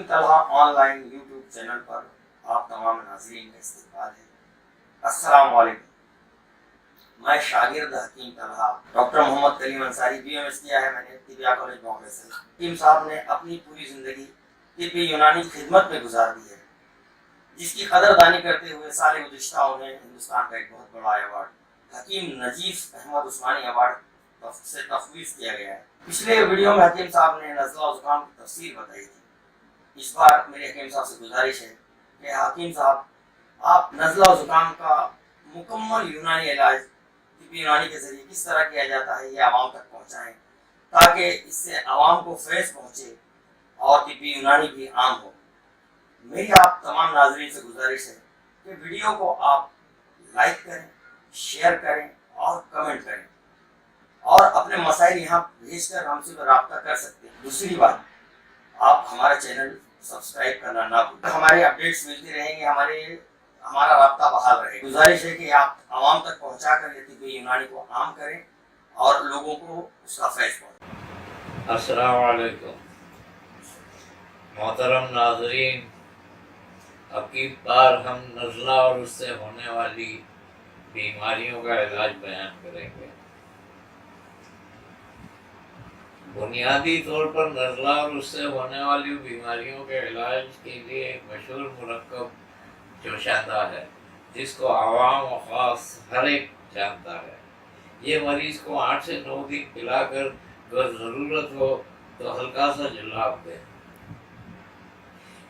Talha online YouTube channel پر آپ تمام ناظرین کا استقبال ہے۔ السلام علیکم، میں شاگرد حکیم طلحہ ڈاکٹر محمد کلیم انصاری BMS کیا ہے میں نے طبیہ کالج بامبے سے۔ حکیم صاحب نے اپنی پوری زندگی طب یونانی خدمت میں گزار دی ہے، جس کی قدردانی کرتے ہوئے سال گزشتہ انہیں ہندوستان کا ایک بہت بڑا ایوارڈ حکیم نجیف احمد عثمانی ایوارڈ سے تفویض کیا گیا ہے۔ پچھلے ویڈیو میں حکیم صاحب نے نزلہ و زکام کی تفسیر بتائی تھی۔ اس بار میرے حکیم صاحب سے گزارش ہے کہ حکیم صاحب آپ نزلہ و زکام کا مکمل یونانی علاج طب یونانی کے ذریعے کس طرح کیا جاتا ہے یہ عوام تک پہنچائیں، تاکہ اس سے عوام کو فیض پہنچے اور طب یونانی بھی عام ہو۔ میری آپ تمام ناظرین سے گزارش ہے کہ ویڈیو کو آپ لائک کریں، شیئر کریں اور کمنٹ کریں، اور اپنے مسائل یہاں بھیج کر ہم سے رابطہ کر سکتے ہیں۔ دوسری بات، آپ ہمارا چینل سبسکرائب کرنا نہ بھولیں۔ ہمارے اپڈیٹس ملتے رہیں گے، ہمارا رابطہ بحال رہے گا۔ گزارش ہے کہ آپ عوام تک پہنچا کر یہ طب یونانی کو عام کریں اور لوگوں کو اس کا فیض پہنچائیں۔ السلام علیکم محترم ناظرین، اب کی بار ہم نزلہ اور اس سے ہونے والی بیماریوں کا علاج بیان کریں گے۔ بنیادی طور پر نزلہ اور اس سے ہونے والی بیماریوں کے علاج کے لیے ایک مشہور مرکب جوشاندہ ہے، جس کو عوام و خاص ہر ایک جانتا ہے۔ یہ مریض کو 8 سے 9 دن پلا کر اگر ضرورت ہو تو ہلکا سا جلاب دیں۔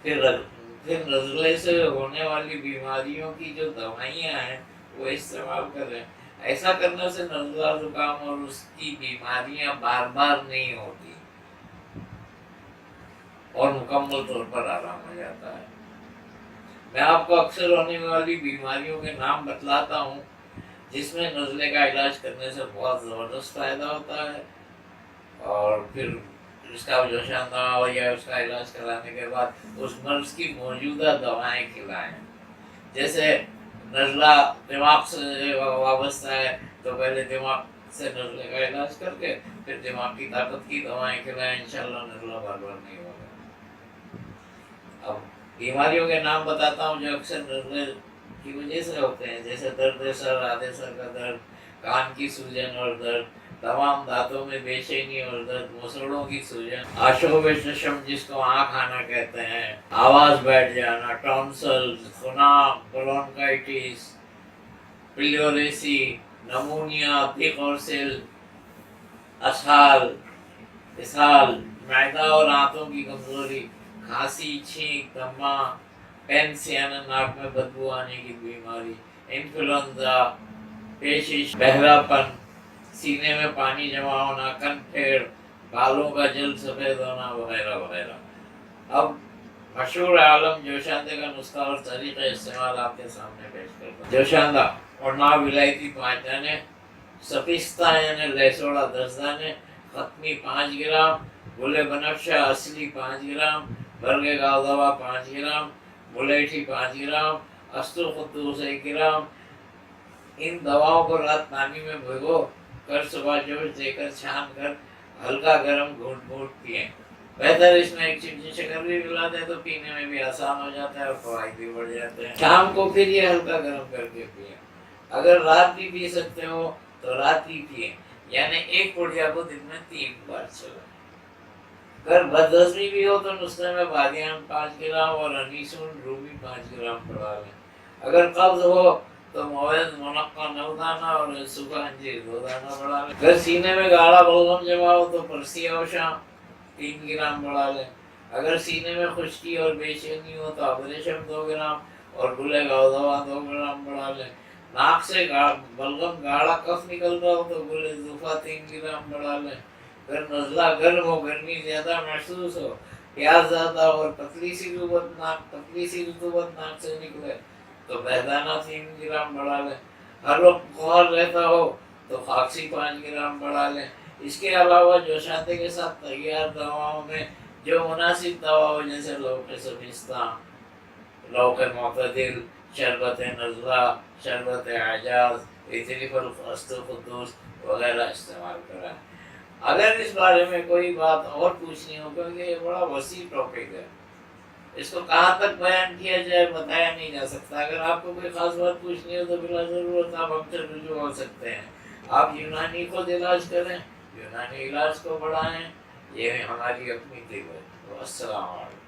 پھر نزلے سے ہونے والی بیماریوں کی جو دوائیاں ہیں وہ استعمال کریں۔ ایسا کرنے سے نزلہ زکام اور اس کی بیماریاں بار بار نہیں ہوتی اور مکمل طور پر آرام ہو جاتا ہے۔ میں آپ کو اکثر ہونے والی بیماریوں کے نام بتلاتا ہوں، جس میں نزلے کا علاج کرنے سے بہت زبردست فائدہ ہوتا ہے، اور پھر اس کا جوشاندہ ہو یا اس کا علاج کرانے کے بعد اس مرض کی موجودہ دوائیں کھلائیں۔ جیسے نزلہ دماغ سے وابستہ ہے تو پہلے دماغ سے نزلے کا علاج کر کے پھر دماغ کی طاقت کی دوائیں کھلائیں، انشاءاللہ نزلہ بار بار نہیں ہوگا۔ اب بیماریوں کے نام بتاتا ہوں جو اکثر نزلے کی وجہ سے ہوتے ہیں، جیسے درد سر، آدھے سر کا درد، کان کی سوجن اور درد، تمام دانتوں میں بے چینی اور درد، مسوڑوں کی سوجن، آشوب چشم جس کو آنکھ آنا کہتے ہیں، آواز بیٹھ جانا، ٹونسل، خناق، برونکائٹس، پلیوریسی، نمونیا، دق اور سل، اسہال، معدہ اور آنتوں کی کمزوری، کھانسی، چھینک، دمہ، پینس یعنی ناک میں بدبو آنے کی بیماری، انفلوئنزا، پیشش، بہرا پن، سینے میں پانی جمع ہونا، کن پھیڑ، بالوں کا جلد سفید ہونا وغیرہ وغیرہ۔ اب مشہور عالم جوشاندے کا نسخہ اور طریقہ استعمال آپ کے سامنے پیش کرتا ہوں۔ جوشاندہ: اڑناو ولائتی 5 دانے، سپیستہ یعنی لہسوڑا 10 دانے، ختمی 5 گرام، گل بنفشہ اصلی 5 گرام، برگ گاودوا 5 گرام، ملیٹھی 5 گرام، استوخدوس 1 گرام۔ ان دواؤں کو رات پانی میں بھگو کر صبح جوش دے کر چھان کر ہلکا گرم گھونٹ گھونٹ پئیں۔ بہتر اس میں 1 چمچی شکر بھی ملا دیں تو پینے میں بھی آسان ہو جاتا ہے اور فوائد بھی بڑھ جاتے ہیں۔ شام کو پھر یہ ہلکا گرم کر کے پئیں۔ اگر رات بھی پی سکتے ہو تو رات بھی پئیں، یعنی ایک پڑیا کو دن میں 3 بار چلائیں۔ اگر بدہضمی بھی ہو تو نسخے میں بادیان 5 گرام اور انیسون رومی 5 گرام پڑا لیں۔ اگر قبض ہو تو مویز منقع 9 دانہ اور سوکھا انجیر 2 دانہ بڑھا لیں۔ اگر سینے میں گاڑھا بلغم جمع ہو تو پرسی اوشاں 3 گرام بڑھا لیں۔ اگر سینے میں خشکی اور بے چینی ہو تو ابریشم 2 گرام اور گل گاودوا 2 گرام بڑھا لیں۔ ناک سے بلغم گاڑھا کف نکل رہا ہو تو گل زوفا 3 گرام بڑھا لیں۔ اگر نزلہ گرم ہو، گرمی زیادہ محسوس ہو، پیاس زیادہ ہو اور پتلی سی رطوبت ناک سے نکلے تو بہدانہ 3 گرام بڑھا لیں۔ ہر وقت بخار رہتا ہو تو خاکسی 5 گرام بڑھا لیں۔ اس کے علاوہ جوشاندے کے ساتھ تیار دواؤں میں جو مناسب دوا ہو، جیسے لوق سپیستہ، لوق معتدل، شربت نزلہ، شربت اعجاز، ایتھریف استوخدوس وغیرہ استعمال کریں۔ اگر اس بارے میں کوئی بات اور پوچھنی ہو، کیونکہ یہ بڑا وسیع ٹاپک ہے، اس کو کہاں تک بیان کیا جائے بتایا نہیں جا سکتا. اگر آپ کو کوئی خاص بات پوچھنی ہو تو بلا ضرورت آپ ہم سے رجوع ہو سکتے ہیں. آپ یونانی خود علاج کریں, یونانی علاج کو بڑھائیں, یہ ہماری اپنی طب ہے. السلام علیکم.